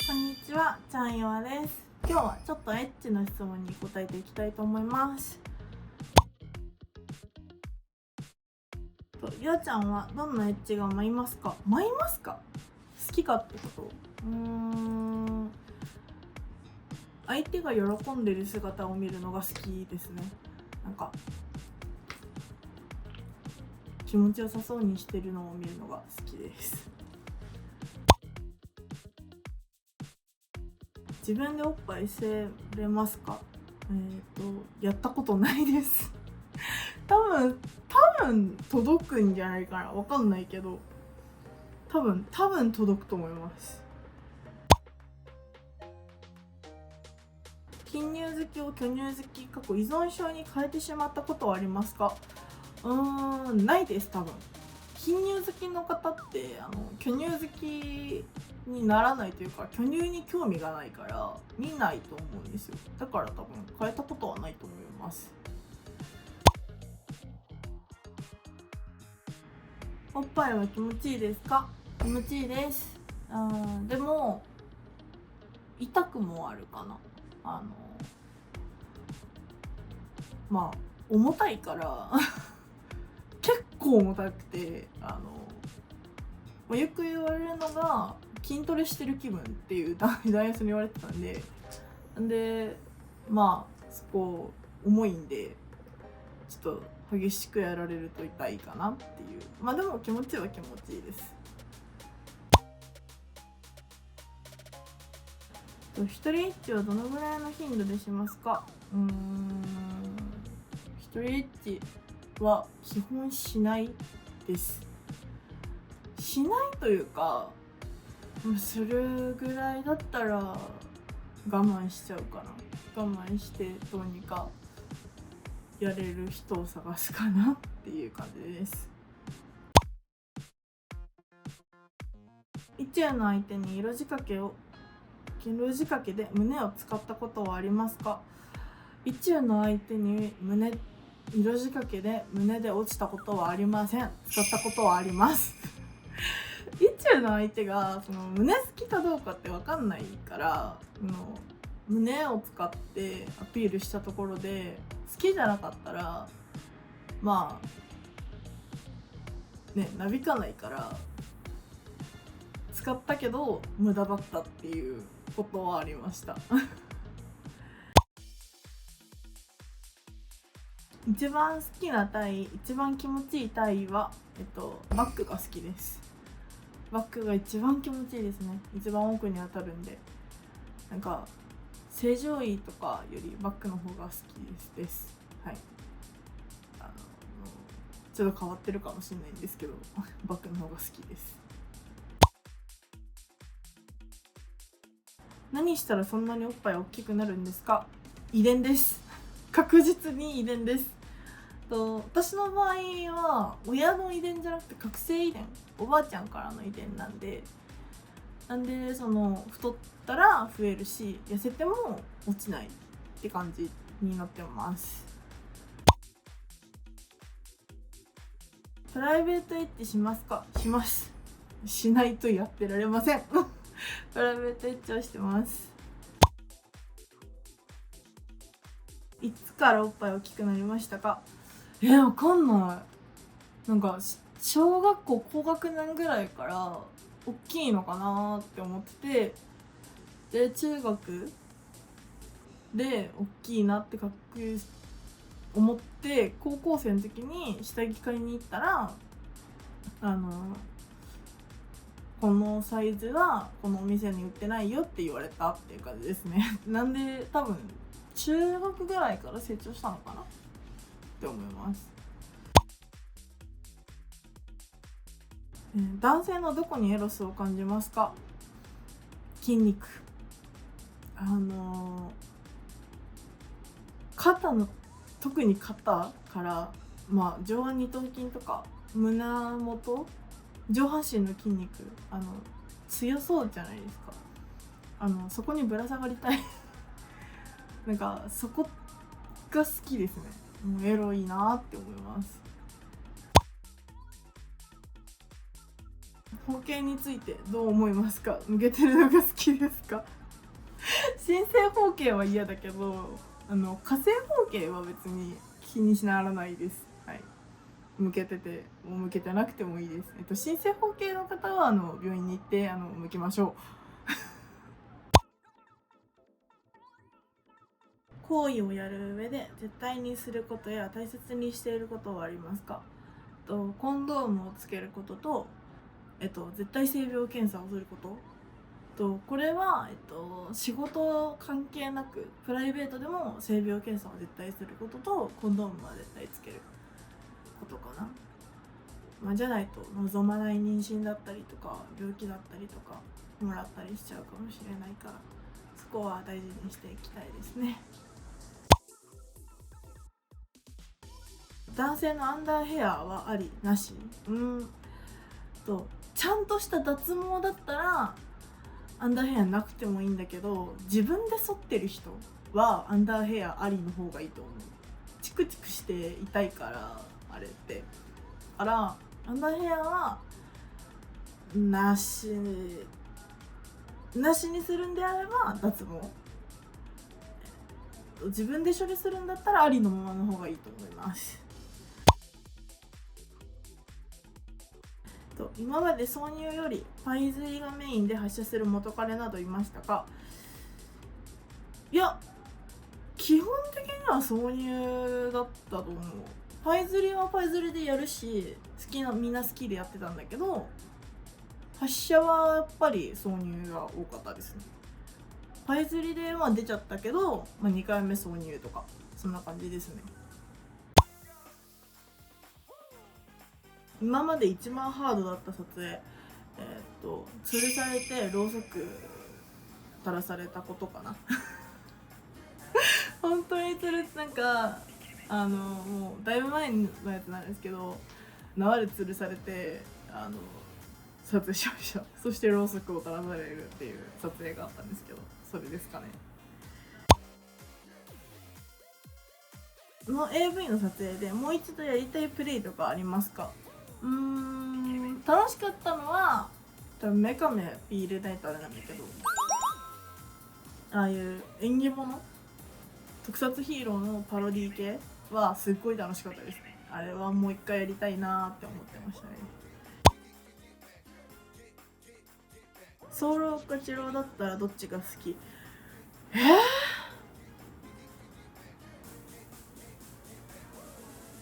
こんにちは、ちゃんよあです。今日はちょっとエッチな質問に答えていきたいと思います。よあちゃんはどんなエッチが舞いますか？舞いますか？好きかってこと？相手が喜んでる姿を見るのが好きですね。なんか気持ちよさそうにしてるのを見るのが好きです。自分でおっぱいせれますか？やったことないです多分届くんじゃないかな。わかんないけど多分届くと思います。貧乳好きを巨乳好き過去依存症に変えてしまったことはありますか？ないです。多分貧乳好きの方って巨乳好きにならないというか、巨乳に興味がないから見ないと思うんですよ。だから多分変えたことはないと思います。おっぱいは気持ちいいですか？気持ちいいです。でも痛くもあるかな。まあ重たいから結構重たくてよく言われるのが筋トレしてる気分っていうダイエスに言われてたんでまあそこ重いんでちょっと激しくやられると痛いかなっていう。まあでも気持ちは気持ちいいです。一人エッチはどのぐらいの頻度でしますか？一人エッチは基本しないです。しないというか、するぐらいだったら我慢しちゃうかな。我慢してどうにかやれる人を探すかなっていう感じです。意中の相手に色仕掛けで胸を使ったことはありますか？意中の相手に色仕掛けで胸で落ちたことはありません。使ったことはあります意中の相手がその胸好きかどうかって分かんないから、胸を使ってアピールしたところで好きじゃなかったらまあね、なびかないから、使ったけど無駄だったっていうことはありました一番好きな体位、一番気持ちいい体位はバックが好きです。バックが一番気持ちいいですね。一番奥に当たるんで、なんか正常位とかよりバックの方が好きです。はい。ちょっと変わってるかもしれないんですけどバックの方が好きです。何したらそんなにおっぱい大きくなるんですか？遺伝です確実に遺伝です。私の場合は親の遺伝じゃなくて覚醒遺伝、おばあちゃんからの遺伝なんでその太ったら増えるし痩せても落ちないって感じになってます。プライベートエッチしますか？します。しないとやってられませんプライベートエッチはしてます。いつからおっぱい大きくなりましたか？わかんない。なんか小学校高学年ぐらいから大きいのかなって思ってて、で中学で大きいなって思って、高校生の時に下着買いに行ったらこのサイズはこのお店に売ってないよって言われたっていう感じですねなんで多分中学ぐらいから成長したのかなって思います。男性のどこにエロスを感じますか？筋肉。肩の特に肩から上腕二頭筋とか胸元上半身の筋肉強そうじゃないですか。そこにぶら下がりたいなんかそこが好きですね。もうエロいなって思います。包茎についてどう思いますか？向けてるのが好きですか？新生包茎は嫌だけど火星包茎は別に気にしならないです。はい、向けてても向けてなくてもいいです。新生包茎の方は病院に行って向けましょう。行為をやる上で絶対にすることや大切にしていることはありますか？コンドームをつけることと、絶対性病検査をすることこれは、仕事関係なくプライベートでも性病検査を絶対することとコンドームは絶対つけることかな。じゃないと望まない妊娠だったりとか病気だったりとかもらったりしちゃうかもしれないから、そこは大事にしていきたいですね。男性のアンダーヘアはありなし？ちゃんとした脱毛だったらアンダーヘアなくてもいいんだけど、自分で剃ってる人はアンダーヘアありの方がいいと思う。チクチクして痛いからあれってアンダーヘアはなしにするんであれば脱毛、自分で処理するんだったらありのままの方がいいと思います。今まで挿入よりパイ釣りがメインで発射する元彼などいましたか？いや、基本的には挿入だったと思う。パイ釣りはパイ釣りでやるし、みんな好きでやってたんだけど、発射はやっぱり挿入が多かったですね。パイ釣りで出ちゃったけど、2回目挿入とかそんな感じですね。今まで一番ハードだった撮影、吊るされてろうそく垂らされたことかな。本当になんかもうだいぶ前のやつなんですけど、縄で吊るされて撮影しました。そしてろうそくを垂らされるっていう撮影があったんですけど、それですかね。の AV の撮影でもう一度やりたいプレイとかありますか？楽しかったのは多分メカメピ入れないとあれなんだけど、ああいう演技物特撮ヒーローのパロディ系はすっごい楽しかったですね。あれはもう一回やりたいなって思ってましたね。早漏か治療だったらどっちが好き？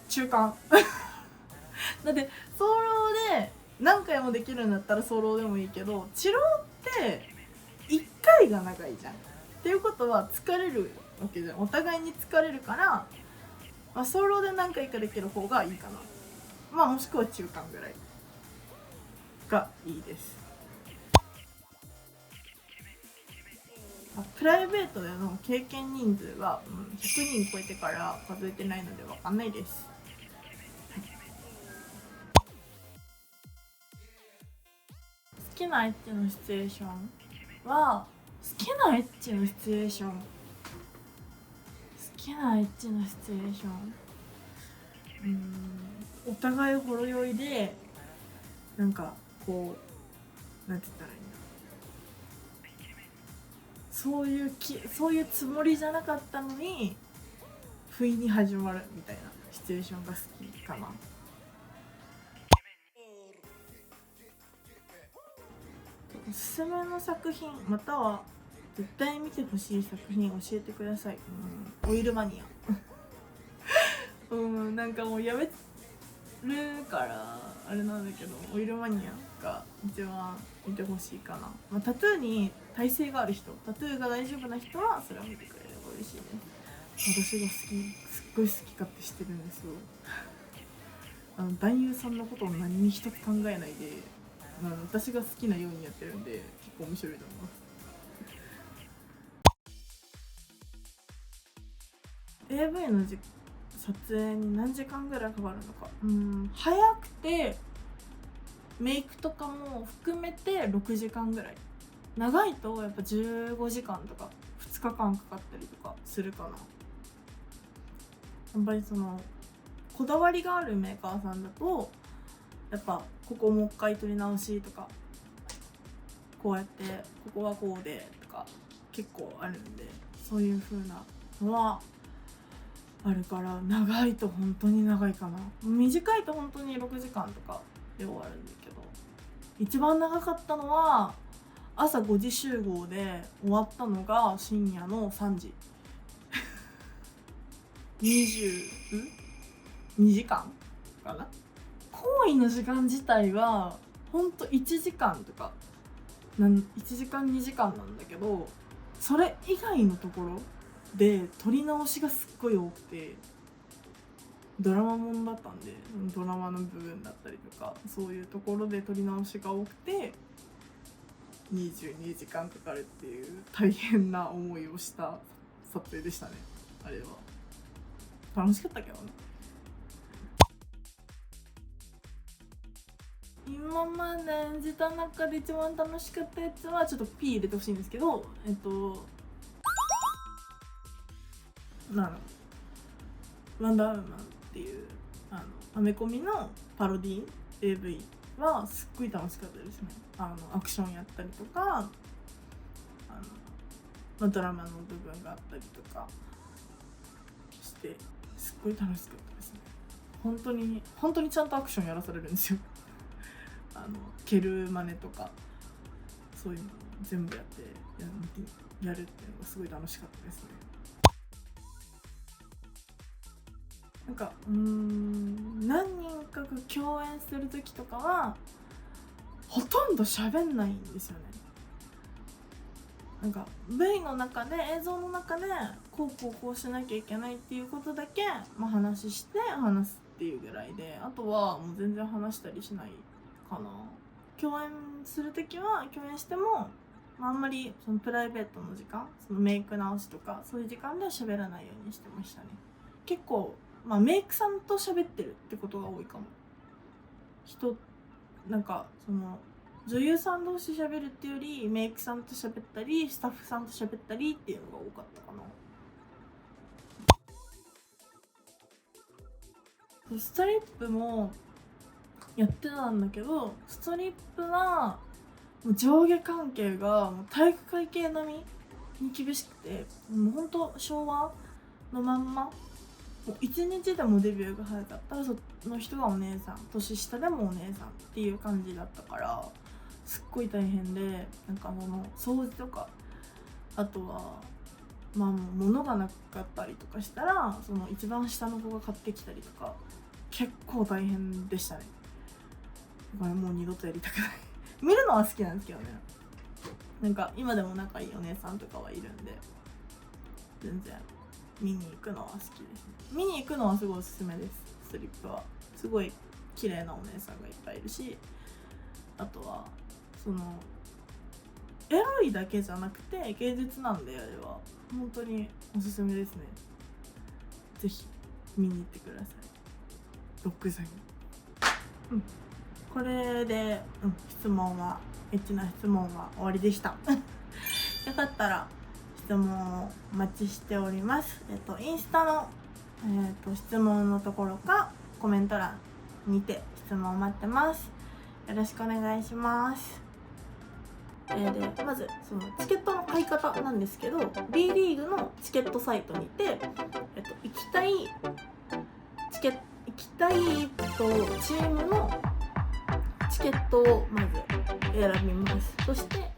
中間。だって早漏で何回もできるんだったら早漏でもいいけど、治療って1回が長いじゃん。っていうことは疲れるわけじゃん。お互いに疲れるから、早漏で何回かできる方がいいかな。もしくは中間ぐらいがいいです。プライベートでの経験人数は100人超えてから数えてないので分かんないです。好きなエッチのシチュエーションは好きなエッチのシチュエーション好きなエッチのシチュエーションお互いほろ酔いでなんかこうなんて言ったらいいんだ、そういうつもりじゃなかったのに不意に始まるみたいなシチュエーションが好きかな。おすすめの作品または絶対見てほしい作品教えてください。オイルマニア。なんかもうやめるからあれなんだけど、オイルマニアが一番見てほしいかな。タトゥーに耐性がある人、タトゥーが大丈夫な人はそれを見てくれれば嬉しいです。私がすっごい好き勝手してるんですよ。男優さんのことを何に一つ考えないで私が好きなようにやってるんで結構面白いと思います。AV の撮影に何時間ぐらいかかるのか。早くてメイクとかも含めて6時間ぐらい、長いとやっぱ15時間とか2日間かかったりとかするかな。やっぱりこだわりがあるメーカーさんだとやっぱここもう一回撮り直しとか、こうやってここはこうでとか結構あるんで、そういう風なのはあるから、長いと本当に長いかな。短いと本当に6時間とかで終わるんだけど、一番長かったのは朝5時集合で終わったのが深夜の3時22時間かな。行為の時間自体はほんと1時間とか1時間2時間なんだけど、それ以外のところで撮り直しがすっごい多くて、ドラマもんだったんでドラマの部分だったりとか、そういうところで撮り直しが多くて22時間かかるっていう大変な思いをした撮影でしたね。あれは楽しかったけどね。今まで演じた中で一番楽しかったやつはちょっと P 入れてほしいんですけど、ワンダーウーマンっていうアメコミのパロディ AV はすっごい楽しかったですね。アクションやったりとか、ドラマの部分があったりとかしてすっごい楽しかったですね。本当にちゃんとアクションやらされるんですよ蹴る真似とかそういうのを全部やってやるっていうのがすごい楽しかったですね。なんか何人かが共演する時とかはほとんど喋んないんですよね。なんか V の中で映像の中でこうしなきゃいけないっていうことだけ、話して話すっていうぐらいで、あとはもう全然話したりしないかな。共演する時は共演しても、あんまりそのプライベートの時間、そのメイク直しとかそういう時間では喋らないようにしてましたね。結構メイクさんと喋ってるってことが多いかも。なんかその女優さん同士喋るっていうよりメイクさんと喋ったりスタッフさんと喋ったりっていうのが多かったかな。ストリップもやってたんだけど、ストリップはもう上下関係がもう体育会系並みに厳しくて、もうほんと昭和のまんま、もう1日でもデビューが早かったらその人がお姉さん、年下でもお姉さんっていう感じだったから、すっごい大変で、なんか掃除とか、あとは物がなかったりとかしたらその一番下の子が買ってきたりとか結構大変でしたね。だからもう二度とやりたくない見るのは好きなんですけどね。なんか今でも仲いいお姉さんとかはいるんで全然見に行くのは好きですね。見に行くのはすごいおすすめです。ストリップはすごい綺麗なお姉さんがいっぱいいるし、あとはそのエロいだけじゃなくて芸術なんで、あれは本当におすすめですね。ぜひ見に行ってください。ロック座に。これで、エッチな質問は終わりでしたよかったら質問をお待ちしております。インスタの、質問のところかコメント欄にて質問を待ってます。よろしくお願いします。でまずそのチケットの買い方なんですけど、 B リーグのチケットサイトにて、行きたいチームのチケットをまず選びます。そして